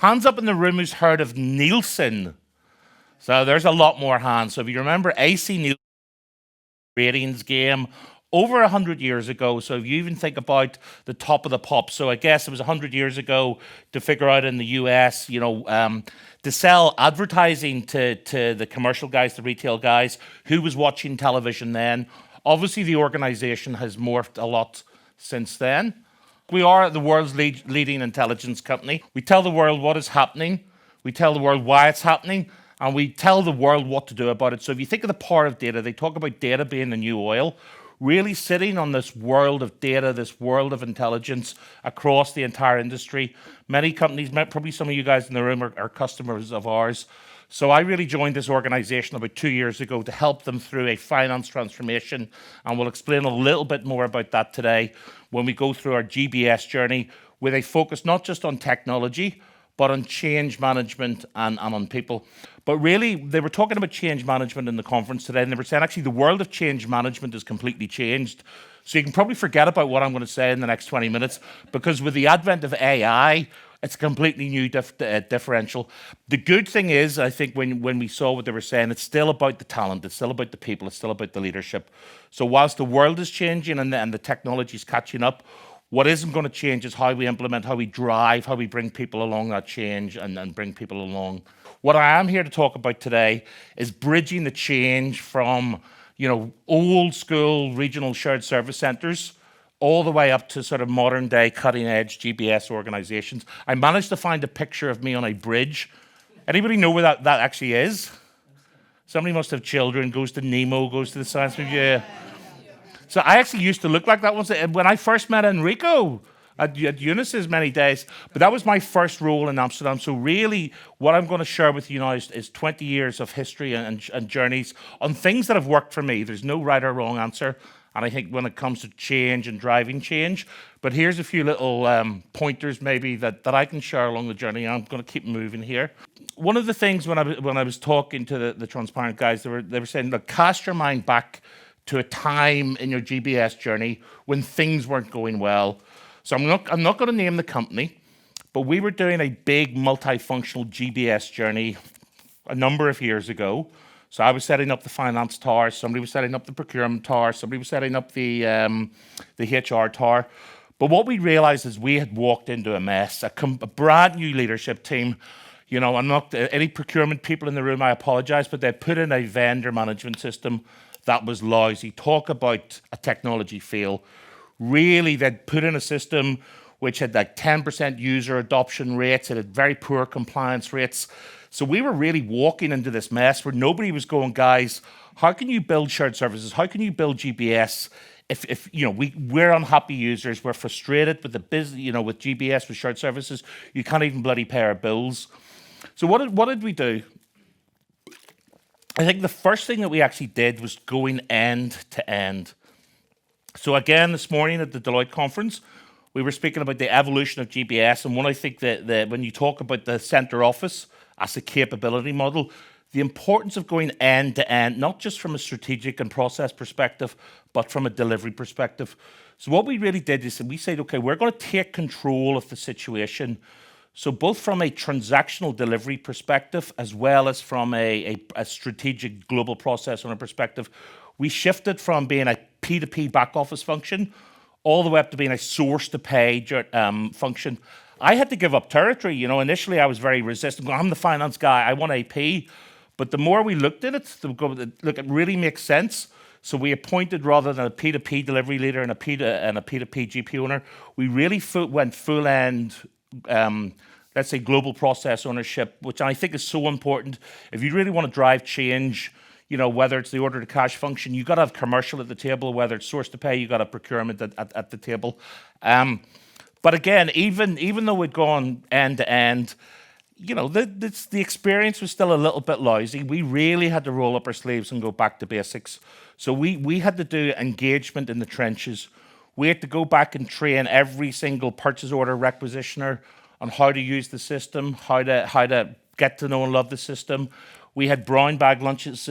Hands up in the room who's heard of Nielsen. So there's a lot more hands. So if you remember AC Nielsen ratings game over 100 years ago. So if you even think about the top of the pop, so I guess it was 100 years ago to figure out in the US, to sell advertising to the commercial guys, the retail guys, who was watching television then. Obviously, the organization has morphed a lot since then. We are the world's leading intelligence company. We tell the world what is happening, we tell the world why it's happening, and we tell the world what to do about it. So if you think of the power of data, they talk about data being the new oil, really sitting on this world of data, this world of intelligence across the entire industry. Many companies, probably some of you guys in the room are customers of ours. So I really joined this organization about 2 years ago to help them through a finance transformation, and we'll explain a little bit more about that today when we go through our GBS journey with a focus not just on technology, but on change management and on people. But really, they were talking about change management in the conference today, and they were saying actually the world of change management has completely changed. So you can probably forget about what I'm going to say in the next 20 minutes, because with the advent of AI, it's a completely new differential. The good thing is, I think when we saw what they were saying, it's still about the talent, it's still about the people, it's still about the leadership. So whilst the world is changing and the technology is catching up, what isn't going to change is how we implement, how we drive, how we bring people along that change and bring people along. What I am here to talk about today is bridging the change from, old school regional shared service centers all the way up to sort of modern day cutting edge GBS organizations. I managed to find a picture of me on a bridge. Anybody know where that actually is? Somebody must have children, goes to Nemo, goes to the Science Museum. So I actually used to look like that once. When I first met Enrico at Unisys many days, but that was my first role in Amsterdam. So really, what I'm going to share with you now is 20 years of history and journeys on things that have worked for me. There's no right or wrong answer. And I think when it comes to change and driving change, but here's a few little pointers maybe that I can share along the journey. I'm going to keep moving here. One of the things when I was talking to the Transparent guys, they were saying, look, cast your mind back to a time in your GBS journey when things weren't going well. So I'm not going to name the company, but we were doing a big multifunctional GBS journey a number of years ago. So I was setting up the finance tower, somebody was setting up the procurement tower, somebody was setting up the HR tower. But what we realized is we had walked into a mess, a brand new leadership team. I'm not any procurement people in the room, I apologize, but they put in a vendor management system that was lousy. Talk about a technology fail. Really, they'd put in a system which had like 10% user adoption rates, it had very poor compliance rates. So we were really walking into this mess where nobody was going, guys, how can you build shared services? How can you build GBS if we're unhappy users, we're frustrated with the business, with GBS, with shared services, you can't even bloody pay our bills. So what did we do? I think the first thing that we actually did was going end to end. So again, this morning at the Deloitte conference, we were speaking about the evolution of GBS, and I think that when you talk about the center office as a capability model, the importance of going end to end, not just from a strategic and process perspective, but from a delivery perspective. So what we really did is we said, okay, we're going to take control of the situation. So both from a transactional delivery perspective, as well as from a strategic global process owner perspective, we shifted from being a P2P back office function all the way up to being a source to pay function. I had to give up territory. Initially I was very resistant. I'm the finance guy, I want AP. But the more we looked at it, look, it really makes sense. So we appointed, rather than a P2P delivery leader and a P2P GP owner, we really went full end, let's say, global process ownership, which I think is so important. If you really want to drive change, whether it's the order to cash function, you've got to have commercial at the table. Whether it's source to pay, you've got to have procurement at the table. But again, even though we'd gone end to end, the experience was still a little bit lousy. We really had to roll up our sleeves and go back to basics. So we had to do engagement in the trenches. We had to go back and train every single purchase order requisitioner on how to use the system, how to get to know and love the system. We had brown bag lunches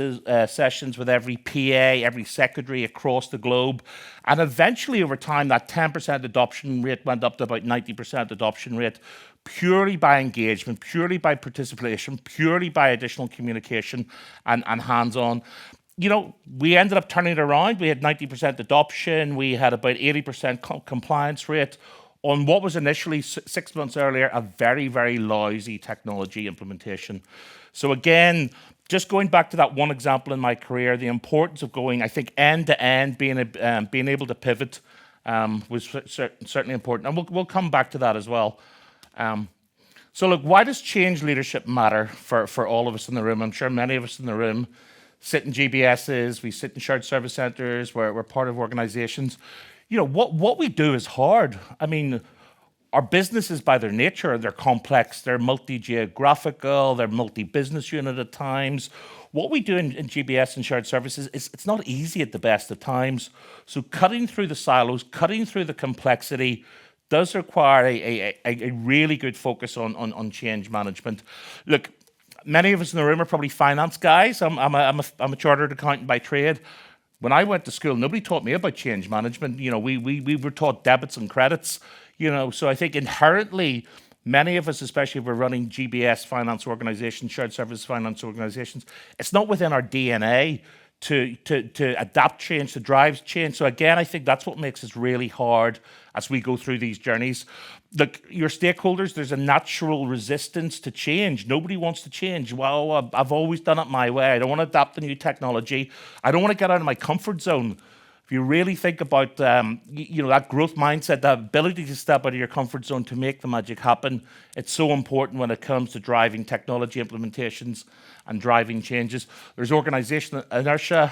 sessions with every PA, every secretary across the globe. And eventually, over time, that 10% adoption rate went up to about 90% adoption rate, purely by engagement, purely by participation, purely by additional communication and hands-on. We ended up turning it around. We had 90% adoption. We had about 80% compliance rate on what was initially 6 months earlier a very, very lousy technology implementation. So again, just going back to that one example in my career, the importance of going, I think, end to end, being able to pivot was certainly important, and we'll come back to that as well. So look, why does change leadership matter for all of us in the room? I'm sure many of us in the room sit in GBSs, we sit in shared service centers, we're part of organizations. What we do is hard. I mean, our businesses by their nature, they're complex, they're multi-geographical, they're multi-business unit at times. What we do in GBS and shared services is it's not easy at the best of times. So cutting through the silos, cutting through the complexity does require a really good focus on change management. Look, many of us in the room are probably finance guys. I'm a chartered accountant by trade. When I went to school, nobody taught me about change management. We were taught debits and credits. So I think inherently, many of us, especially if we're running GBS finance organizations, shared service finance organizations, it's not within our DNA to adapt change, to drive change. So again, I think that's what makes it really hard as we go through these journeys. Look, your stakeholders, there's a natural resistance to change. Nobody wants to change. Well, I've always done it my way. I don't want to adapt the new technology. I don't want to get out of my comfort zone. If you really think about that growth mindset, that ability to step out of your comfort zone to make the magic happen, it's so important when it comes to driving technology implementations and driving changes. There's organizational inertia.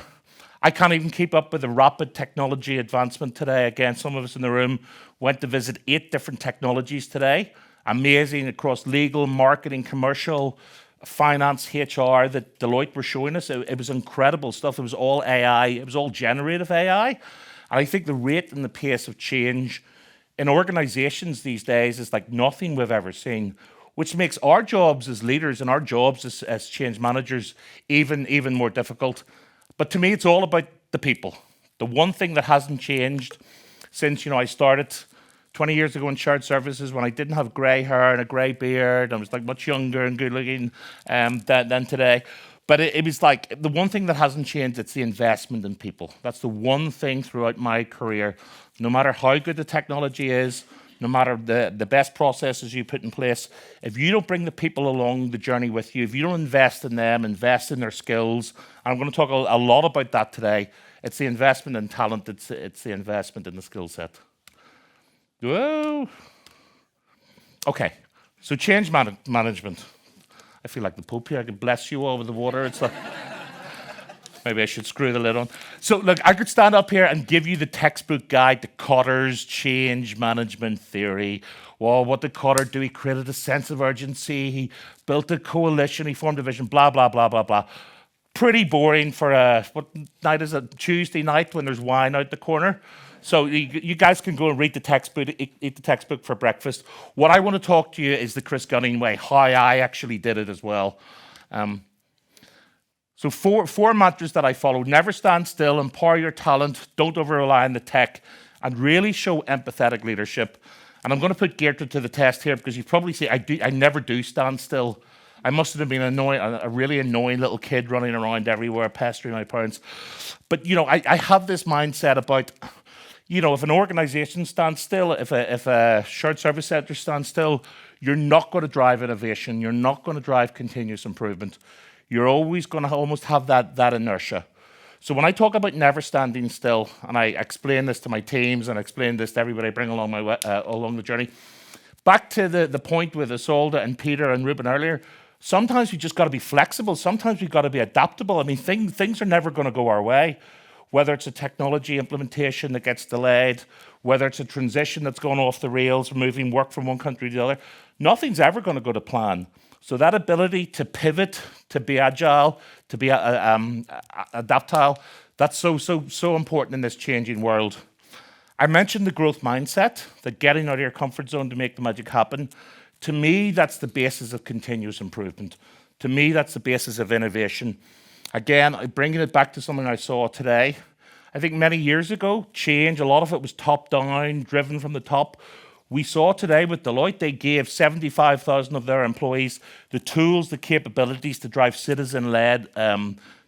I can't even keep up with the rapid technology advancement today. Again, some of us in the room went to visit 8 different technologies today. Amazing across legal, marketing, commercial, finance, HR that Deloitte were showing us. It was incredible stuff. It was all AI. It was all generative AI. And I think the rate and the pace of change in organizations these days is like nothing we've ever seen, which makes our jobs as leaders and our jobs as change managers even more difficult. But to me, it's all about the people. The one thing that hasn't changed since I started 20 years ago in shared services, when I didn't have grey hair and a grey beard, I was like much younger and good looking than today. But it was like the one thing that hasn't changed, it's the investment in people. That's the one thing throughout my career. No matter how good the technology is, no matter the best processes you put in place, if you don't bring the people along the journey with you, if you don't invest in them, invest in their skills, and I'm going to talk a lot about that today, it's the investment in talent, it's the investment in the skill set. Whoa. Okay, so change management. I feel like the Pope here. I can bless you all with the water. It's like, maybe I should screw the lid on. So look, I could stand up here and give you the textbook guide to Cotter's change management theory. Well, what did Cotter do? He created a sense of urgency. He built a coalition. He formed a vision, blah, blah, blah, blah, blah. Pretty boring for what night is it? Tuesday night when there's wine out the corner. So you guys can go and read the textbook, eat the textbook for breakfast. What I want to talk to you is the Chris Gunning way, how I actually did it as well. So four mantras that I follow: never stand still, empower your talent, don't over-rely on the tech, and really show empathetic leadership. And I'm going to put Gertrude to the test here because you probably see I never do stand still. I must have been a really annoying little kid running around everywhere, pestering my parents. But I have this mindset about, if an organization stands still, if a shared service center stands still, you're not going to drive innovation. You're not going to drive continuous improvement. You're always going to almost have that inertia. So when I talk about never standing still, and I explain this to my teams and I explain this to everybody I bring along along the journey, back to the point with Isolde and Peter and Ruben earlier, sometimes we just got to be flexible. Sometimes we've got to be adaptable. I mean, things are never going to go our way. Whether it's a technology implementation that gets delayed, whether it's a transition that's gone off the rails, moving work from one country to the other, nothing's ever going to go to plan. So that ability to pivot, to be agile, to be adaptable, that's so important in this changing world. I mentioned the growth mindset, that getting out of your comfort zone to make the magic happen. To me, that's the basis of continuous improvement. To me, that's the basis of innovation. Again, bringing it back to something I saw today. I think many years ago, change, a lot of it was top down, driven from the top. We saw today with Deloitte, they gave 75,000 of their employees the tools, the capabilities to drive citizen-led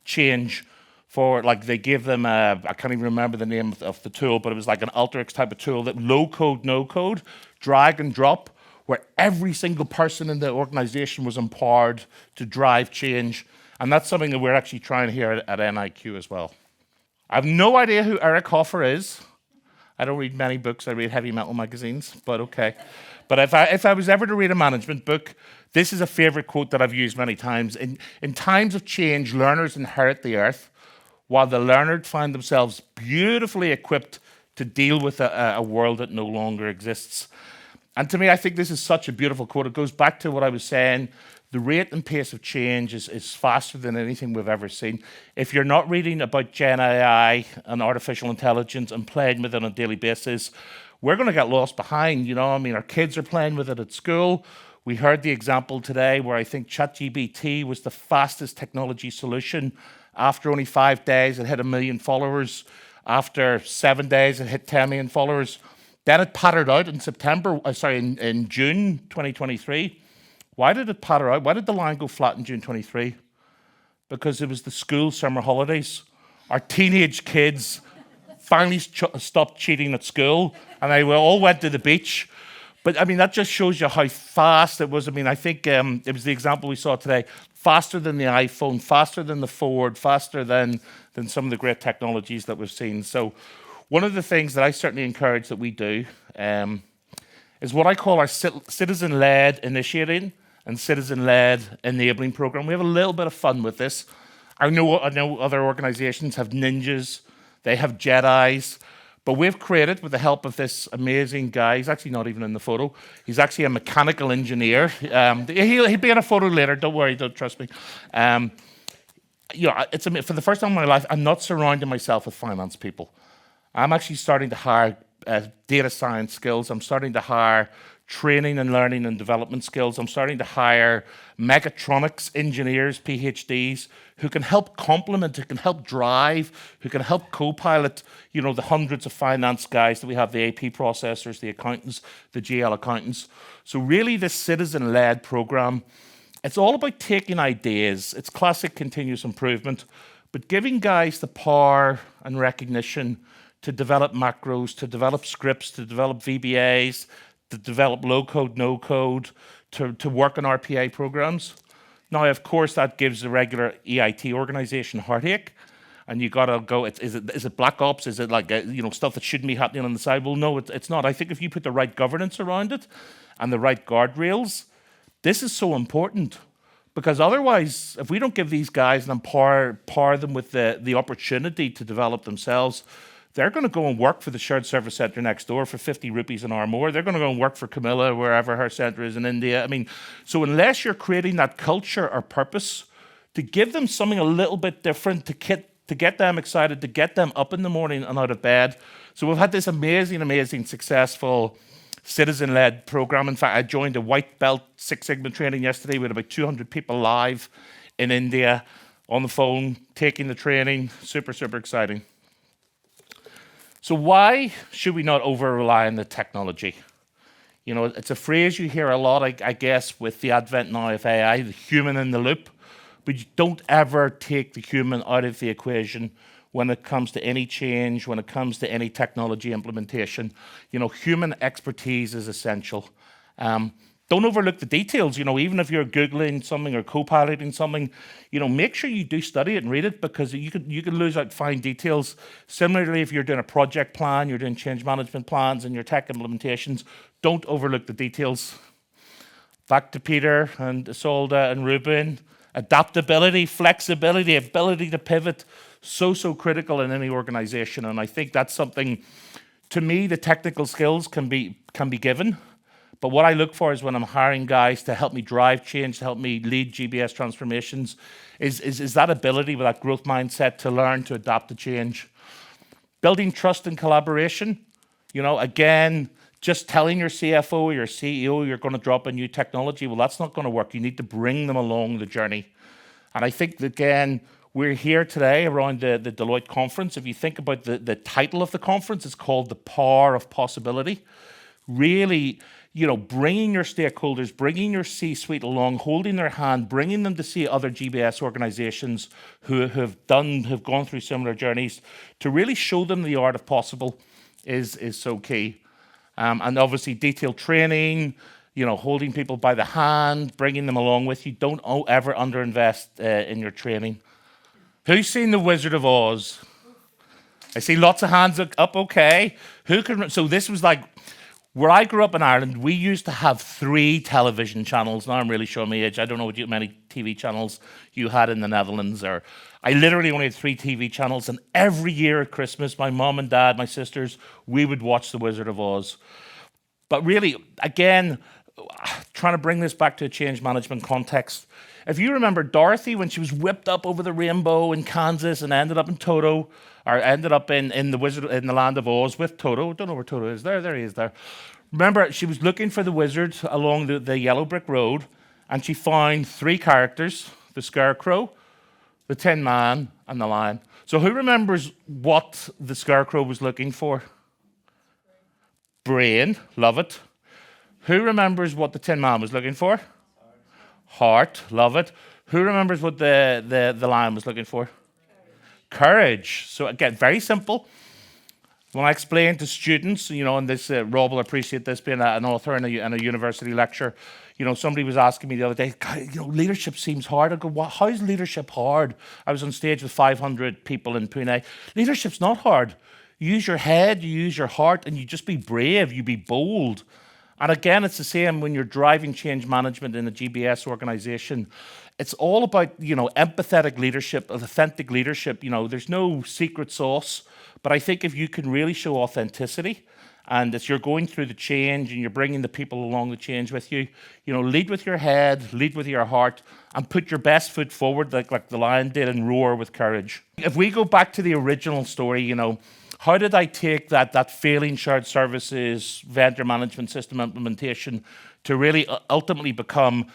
change forward. Like they gave them, I can't even remember the name of the tool, but it was like an Alteryx type of tool that low code, no code, drag and drop, where every single person in the organization was empowered to drive change. And that's something that we're actually trying here at NIQ as well. I have no idea who Eric Hoffer is. I don't read many books, I read heavy metal magazines, but okay. But if I was ever to read a management book, this is a favorite quote that I've used many times. In times of change, learners inherit the earth, while the learned find themselves beautifully equipped to deal with a world that no longer exists. And to me, I think this is such a beautiful quote. It goes back to what I was saying. The rate and pace of change is faster than anything we've ever seen. If you're not reading about Gen AI and artificial intelligence and playing with it on a daily basis, we're going to get lost behind. You know, I mean, our kids are playing with it at school. We heard the example today where I think ChatGPT was the fastest technology solution. After only 5 days, it hit 1 million followers. After 7 days, it hit 10 million followers. Then it pattered out in in June 2023. Why did it patter out? Why did the line go flat in June 23? Because it was the school summer holidays. Our teenage kids finally stopped cheating at school, and they all went to the beach. But I mean, that just shows you how fast it was. I mean, I think it was the example we saw today. Faster than the iPhone, faster than the Ford, faster than some of the great technologies that we've seen. So one of the things that I certainly encourage that we do is what I call our citizen-led initiating and citizen-led enabling program. We have a little bit of fun with this. I know other organizations have ninjas, they have Jedis, but we've created, with the help of this amazing guy, he's actually not even in the photo, he's actually a mechanical engineer. He'll be in a photo later, don't worry, don't trust me. You know, for the first time in my life, I'm not surrounding myself with finance people. I'm actually starting to hire data science skills. I'm starting to hire training and learning and development skills. I'm starting to hire mechatronics engineers, PhDs, who can help complement, who can help drive, who can help co-pilot, you know, the hundreds of finance guys that we have, the AP processors, the accountants, the GL accountants. So really this citizen-led program, it's all about taking ideas. It's classic continuous improvement, but giving guys the power and recognition to develop macros, to develop scripts, to develop VBAs, to develop low-code, no-code, to work on RPA programs. Now, of course, that gives the regular EIT organization heartache, and you got to go, is it black ops? Is it like, stuff that shouldn't be happening on the side? Well, no, it's not. I think if you put the right governance around it and the right guardrails, this is so important. Because otherwise, if we don't give these guys and empower them with the opportunity to develop themselves, they're going to go and work for the shared service center next door for 50 rupees an hour more. They're going to go and work for Camilla, wherever her center is in India. I mean, so unless you're creating that culture or purpose to give them something a little bit different, to get them excited, to get them up in the morning and out of bed. So we've had this amazing, successful citizen-led program. In fact, I joined a white belt Six Sigma training yesterday with about 200 people live in India on the phone, taking the training. Super exciting. So why should we not over-rely on the technology? You know, it's a phrase you hear a lot, I guess, with the advent now of AI, the human in the loop, but you don't ever take the human out of the equation when it comes to any change, when it comes to any technology implementation. You know, human expertise is essential. Don't overlook the details, even if you're Googling something or co-piloting something, make sure you do study it and read it, because you could lose out fine details. Similarly, if you're doing a project plan, you're doing change management plans and your tech implementations, don't overlook the details. Back to Peter and Isolde and Ruben, adaptability, flexibility, ability to pivot, so critical in any organization. And I think that's something, to me, the technical skills can be given. But what I look for is when I'm hiring guys to help me drive change, to help me lead GBS transformations, is that ability with that growth mindset to learn, to adapt to change. Building trust and collaboration, again, Just telling your CFO or your CEO you're going to drop a new technology, well, that's not going to work. You need to bring them along the journey. And I think, again, we're here today around the Deloitte conference. If you think about the title of the conference, it's called The Power of Possibility. Really, bringing your stakeholders, bringing your C-suite along, holding their hand, bringing them to see other GBS organizations who have gone through similar journeys, to really show them the art of possible is so key. And obviously detailed training, holding people by the hand, bringing them along with you. Don't ever underinvest in your training. Who's seen The Wizard of Oz? I see lots of hands up, okay. So this was like, where I grew up in Ireland, we used to have 3 television channels. Now I'm really showing my age. I don't know how many TV channels you had in the Netherlands. I literally only had 3 TV channels, and every year at Christmas, my mom and dad, my sisters, we would watch The Wizard of Oz. But really, again, trying to bring this back to a change management context. If you remember Dorothy, when she was whipped up over the rainbow in Kansas and ended up in Toto, or ended up in the land of Oz with Toto. Don't know where Toto is. There he is there. Remember, she was looking for the wizard along the yellow brick road, and she found 3 characters: the Scarecrow, the Tin Man, and the Lion. So who remembers what the Scarecrow was looking for? Brain, love it. Who remembers what the Tin Man was looking for? Heart, love it. Who remembers what the Lion was looking for? Courage. So again, very simple. When I explain to students, and this Rob will appreciate this being an author in a university lecture. Somebody was asking me the other day, leadership seems hard. I go, how is leadership hard? I was on stage with 500 people in Pune. Leadership's not hard. You use your head, you use your heart, and you just be brave, you be bold. And again, it's the same when you're driving change management in a GBS organization. It's all about, empathetic leadership, authentic leadership. There's no secret sauce. But I think if you can really show authenticity, and as you're going through the change and you're bringing the people along the change with you, lead with your head, lead with your heart, and put your best foot forward like the lion did and roar with courage. If we go back to the original story, how did I take that failing shared services vendor management system implementation to really ultimately become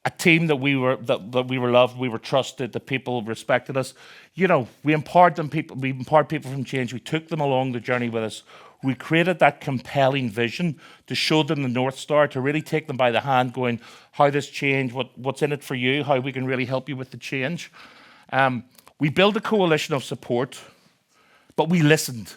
a team that we were loved, we were trusted, that people respected us? We empowered people from change. We took them along the journey with us. We created that compelling vision to show them the North Star, to really take them by the hand, going, how this change, what's in it for you, how we can really help you with the change. We built a coalition of support, but we listened.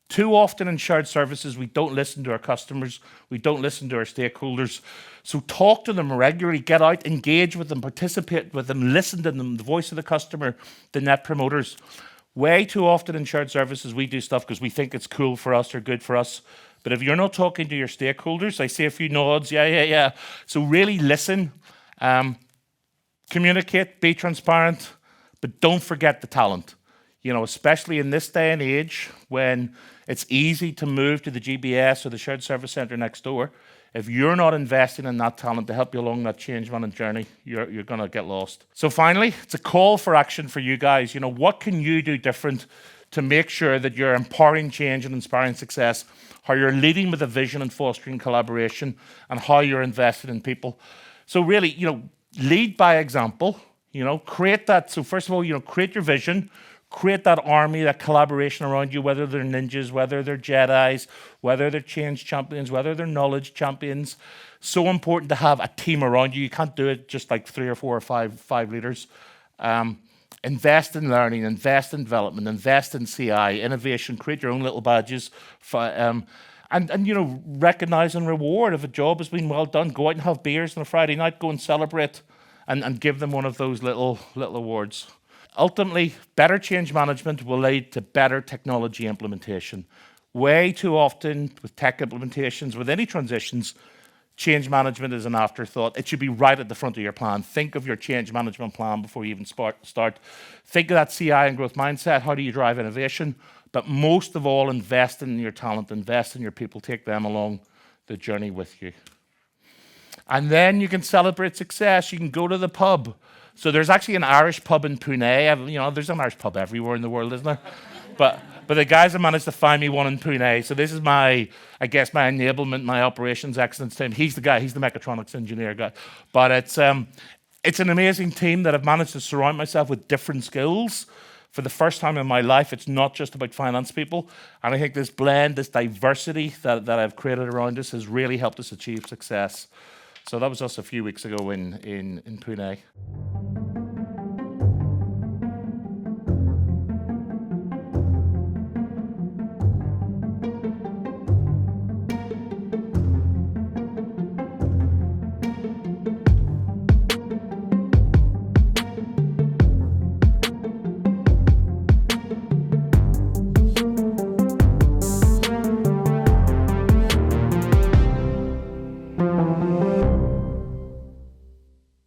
Too often in shared services, we don't listen to our customers. We don't listen to our stakeholders. So talk to them regularly, get out, engage with them, participate with them, listen to them, the voice of the customer, the net promoters. Way too often in shared services, we do stuff because we think it's cool for us or good for us. But if you're not talking to your stakeholders, I see a few nods, yeah. So really listen, communicate, be transparent, but don't forget the talent. Especially in this day and age when it's easy to move to the GBS or the shared service center next door. If you're not investing in that talent to help you along that change management journey, you're going to get lost. So finally, it's a call for action for you guys. What can you do different to make sure that you're empowering change and inspiring success, how you're leading with a vision and fostering collaboration, and how you're invested in people? So really, lead by example, create that. So first of all, create your vision. Create that army, that collaboration around you, whether they're ninjas, whether they're Jedis, whether they're change champions, whether they're knowledge champions. So important to have a team around you. You can't do it just like 3 or 4 or 5 leaders. Invest in learning, invest in development, invest in CI, innovation, create your own little badges. And recognize and reward if a job has been well done. Go out and have beers on a Friday night, go and celebrate and give them one of those little awards. Ultimately, better change management will lead to better technology implementation. Way too often with tech implementations, with any transitions, change management is an afterthought. It should be right at the front of your plan. Think of your change management plan before you even start. Think of that CI and growth mindset. How do you drive innovation? But most of all, invest in your talent, invest in your people, take them along the journey with you. And then you can celebrate success. You can go to the pub. So there's actually an Irish pub in Pune. There's an Irish pub everywhere in the world, isn't there? But the guys have managed to find me one in Pune. So this is my, I guess, my enablement, my operations excellence team. He's the guy. He's the mechatronics engineer guy. But it's an amazing team that I've managed to surround myself with different skills. For the first time in my life, it's not just about finance people. And I think this blend, this diversity that I've created around us has really helped us achieve success. So that was us a few weeks ago in Pune.